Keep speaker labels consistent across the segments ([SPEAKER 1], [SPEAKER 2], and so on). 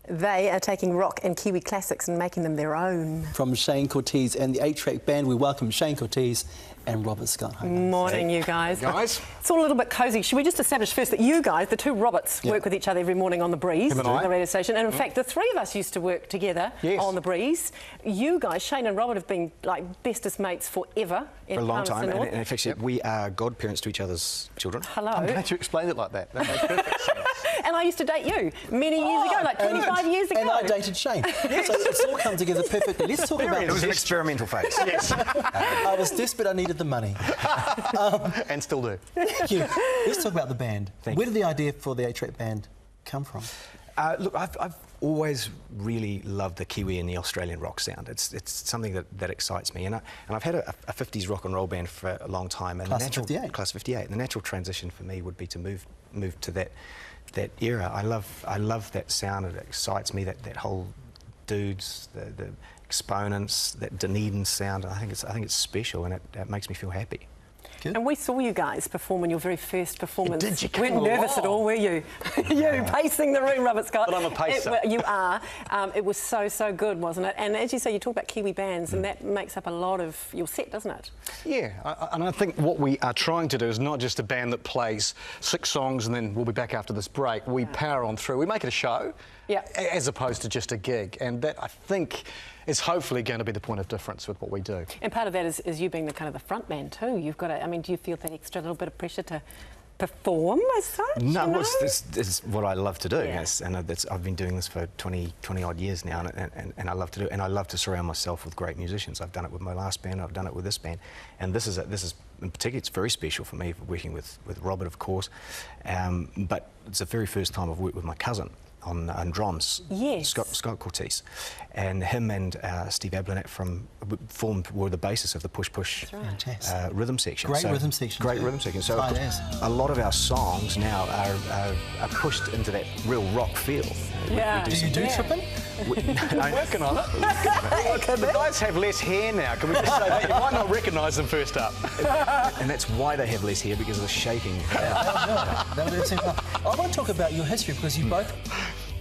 [SPEAKER 1] They are taking rock and Kiwi classics and making them their own.
[SPEAKER 2] From Shane Cortez and the 8-Track Band, we welcome Shane Cortez and Robert Scott.
[SPEAKER 1] Morning, you guys.
[SPEAKER 3] Guys.
[SPEAKER 1] It's all a little bit cosy. Should we just establish first that you guys, the two Roberts, work with each other every morning on The Breeze, the radio station. And in fact, the three of us used to work together on The Breeze. You guys, Shane and Robert, have been like bestest mates forever.
[SPEAKER 3] For a long time. And in fact, we are godparents to each other's children.
[SPEAKER 1] Hello.
[SPEAKER 3] I'm glad you explained it like that. That makes perfect sense.
[SPEAKER 1] And I used to date you many years ago, like 25 years ago.
[SPEAKER 2] And I dated Shane. So it's all come together perfectly. Let's talk about
[SPEAKER 3] It was an experimental phase. Yes.
[SPEAKER 2] I was desperate, I needed the money.
[SPEAKER 3] And still do.
[SPEAKER 2] Thank you. Let's talk about the band. Where did the idea for the 8-Track Band come from?
[SPEAKER 3] Look, I've always really loved the Kiwi and the Australian rock sound. It's something that excites me. And I've had a 50s rock and roll band for a long time. And
[SPEAKER 2] Class of 58.
[SPEAKER 3] Class of 58. The natural transition for me would be to move to that era. I love that sound. It excites me. That whole dudes, the exponents, that Dunedin sound. I think it's special, and it makes me feel happy.
[SPEAKER 1] Good. And we saw you guys perform in your very first performance.
[SPEAKER 3] Did you?
[SPEAKER 1] You weren't nervous at all, were you? Pacing the room, Robert Scott.
[SPEAKER 3] But I'm a pacer.
[SPEAKER 1] You are. It was so good, wasn't it? And as you say, you talk about Kiwi bands, and that makes up a lot of your set, doesn't it?
[SPEAKER 4] Yeah, and I think what we are trying to do is not just a band that plays 6 songs and then we'll be back after this break. We power on through. We make it a show, as opposed to just a gig, and that, I think, is hopefully going to be the point of difference with what we do.
[SPEAKER 1] And part of that is you being the kind of the front man too. You've got to, I mean, do you feel that extra little bit of pressure to perform as such?
[SPEAKER 3] No,
[SPEAKER 1] you know?
[SPEAKER 3] this is what I love to do. Yes, and I've been doing this for 20 odd years now, and I love to do it. And I love to surround myself with great musicians. I've done it with my last band. I've done it with this band, and this is in particular, it's very special for me, working with Robert, of course. But it's the very first time I've worked with my cousin on drums, Scott Cortez, and him and Steve Ablanet were the basis of the Push rhythm section.
[SPEAKER 2] Great rhythm section.
[SPEAKER 3] Great rhythm section. So a lot of our songs now are pushed into that real rock feel.
[SPEAKER 1] Yeah.
[SPEAKER 2] Do you do tripping?
[SPEAKER 4] I'm working on it. The guys have less hair now. Can we just say that? You might not recognise them first up.
[SPEAKER 3] And that's why they have less hair, because of the shaking.
[SPEAKER 2] I want to talk about your history, because you both,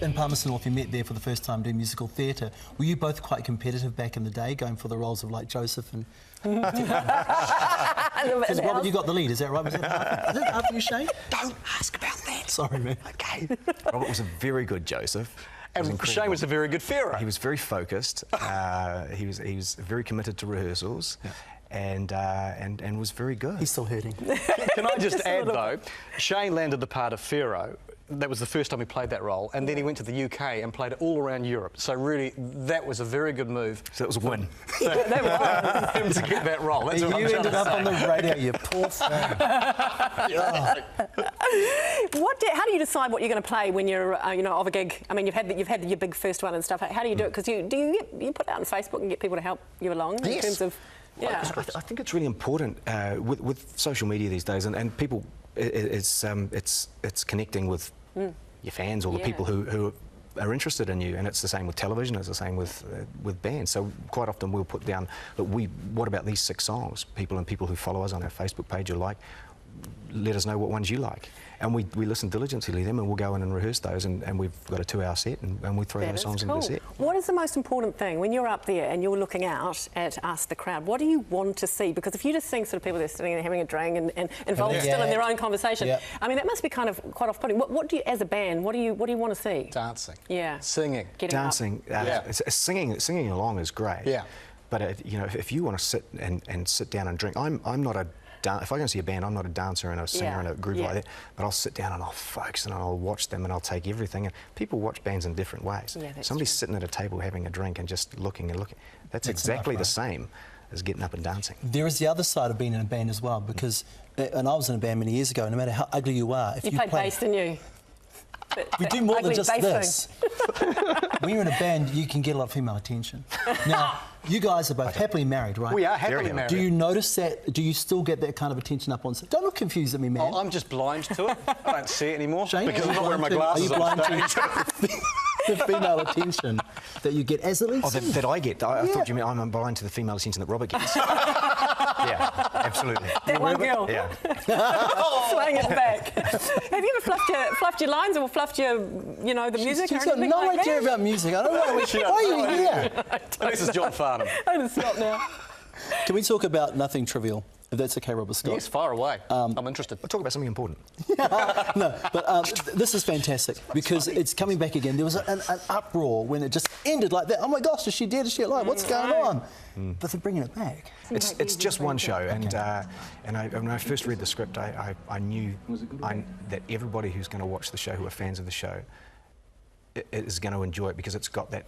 [SPEAKER 2] in Palmerston North, you met there for the first time doing musical theatre. Were you both quite competitive back in the day, going for the roles of like Joseph and... Because Robert, you got the lead, is that right? Was it after you, Shane?
[SPEAKER 3] Don't ask about that.
[SPEAKER 2] Sorry, man.
[SPEAKER 3] Okay. Robert was a very good Joseph.
[SPEAKER 4] And Shane was a very good Pharaoh.
[SPEAKER 3] He was very focused. He was very committed to rehearsals. And was very good.
[SPEAKER 2] He's still hurting.
[SPEAKER 4] Can I just add, though, Shane landed the part of Pharaoh. That was the first time he played that role, and then he went to the UK and played it all around Europe. So really, that was a very good move.
[SPEAKER 3] So that was a win.
[SPEAKER 4] So that was him to get that role. That's
[SPEAKER 2] you ended up on the radio, you poor thing.
[SPEAKER 1] How do you decide what you're going to play when you're, of a gig? I mean, you've had your big first one and stuff. How do you do it? Because you put it out on Facebook and get people to help you along in terms of. Yeah.
[SPEAKER 3] I think it's really important with social media these days, and people, it's connecting with your fans or the people who are interested in you, and it's the same with television, it's the same with bands. So quite often we'll put down, what about these 6 songs? People who follow us on our Facebook page let us know what ones you like. And we listen diligently to them, and we'll go in and rehearse those, and we've got a 2-hour set, and we throw those songs into the set.
[SPEAKER 1] What is the most important thing when you're up there and you're looking out at us, the crowd? What do you want to see? Because if you just think sort of people that are sitting there having a drink and involved still in their own conversation, I mean, that must be kind of quite off-putting. What do you, as a band, what do you want to see?
[SPEAKER 4] Dancing.
[SPEAKER 1] Yeah.
[SPEAKER 4] Singing.
[SPEAKER 1] Dancing.
[SPEAKER 3] Singing along is great.
[SPEAKER 4] Yeah.
[SPEAKER 3] But if you want to sit and sit down and drink, I'm not a. If I go and see a band, I'm not a dancer and a singer and a groove like that, but I'll sit down and I'll focus and I'll watch them and I'll take everything. And people watch bands in different ways. Yeah, somebody's sitting at a table having a drink and just looking and looking. That's exactly the same as getting up and dancing.
[SPEAKER 2] There is the other side of being in a band as well, because, and I was in a band many years ago, no matter how ugly you are, if you
[SPEAKER 1] played bass, didn't you?
[SPEAKER 2] We do more than just this. When you're in a band, you can get a lot of female attention. Now, you guys are both happily married, right?
[SPEAKER 4] We are happily married.
[SPEAKER 2] Do you notice that? Do you still get that kind of attention up on stage? Don't look confused at me, man.
[SPEAKER 4] Oh, I'm just blind to it. I don't see it anymore.
[SPEAKER 2] Shane,
[SPEAKER 4] because I'm not wearing my glasses.
[SPEAKER 2] Are you blind to the female attention that you get as a lead singer?
[SPEAKER 3] That I get. I thought you meant I'm blind to the female attention that Robert gets. Yeah, absolutely.
[SPEAKER 1] That one girl.
[SPEAKER 3] Yeah.
[SPEAKER 1] Swaying it back. Have you ever fluffed your lines or fluffed your, the music?
[SPEAKER 2] She's got no idea about music. I don't know why are you here.
[SPEAKER 4] This is John Farnham.
[SPEAKER 1] I'm going to stop now.
[SPEAKER 2] Can we talk about Nothing Trivial? If that's okay, Robert Scott.
[SPEAKER 4] Yes, far away. I'm interested.
[SPEAKER 3] We'll talk about something important.
[SPEAKER 2] No, but this is fantastic because it's coming back again. There was an uproar when it just ended like that. Oh my gosh, is she dead? Is she alive? What's going on? But they're bringing it back.
[SPEAKER 3] It's just one show, and when I first read the script, I knew that everybody who's going to watch the show, who are fans of the show, is going to enjoy it because it's got that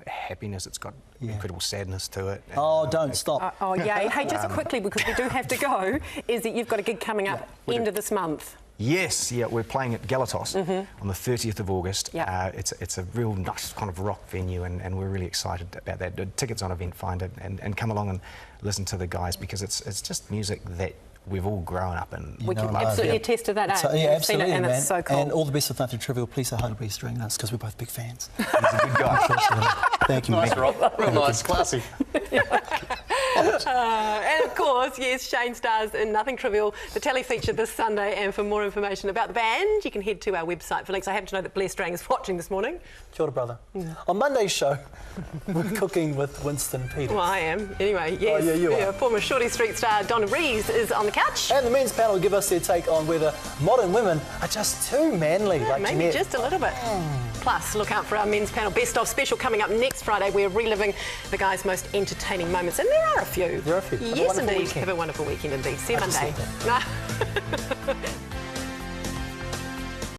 [SPEAKER 3] happiness, it's got incredible sadness to it.
[SPEAKER 2] Oh, don't stop.
[SPEAKER 1] Yeah. Hey, just quickly, because we do have to go, is that you've got a gig coming up end of this month.
[SPEAKER 3] Yes, yeah, we're playing at Galatos on the 30th of August. It's a real nice kind of rock venue, and we're really excited about that. The tickets on Event Finder, and come along and listen to the guys because it's just music that we've all grown up in.
[SPEAKER 1] We can absolutely attest to that, eh?
[SPEAKER 2] Yeah, absolutely,
[SPEAKER 1] and
[SPEAKER 2] man.
[SPEAKER 1] it's so cool.
[SPEAKER 2] And all the best with Nothing Trivial. Please say hi to Beast String us because we're both big fans.
[SPEAKER 3] He's a good guy.
[SPEAKER 2] Thank you,
[SPEAKER 4] Nice, Rob. Real nice, classy.
[SPEAKER 1] And of course, yes, Shane stars in Nothing Trivial, the telly feature this Sunday. And for more information about the band, you can head to our website for links. I happen to know that Blair Strang is watching this morning.
[SPEAKER 2] Kia ora, brother. On Monday's show, we're cooking with Winston Peters.
[SPEAKER 1] Well, I am. Anyway, yes.
[SPEAKER 2] Oh, yeah, you are.
[SPEAKER 1] Former Shorty Street star Donna Reeves is on the couch.
[SPEAKER 2] And the men's panel will give us their take on whether modern women are just too manly. Like
[SPEAKER 1] maybe
[SPEAKER 2] Jeanette.
[SPEAKER 1] just a little bit. Plus, look out for our men's panel best of special coming up next Friday. We're reliving the guys' most entertaining moments, and there are a few.
[SPEAKER 2] There are a few.
[SPEAKER 1] Yes, indeed. Have a wonderful weekend indeed. See you Monday.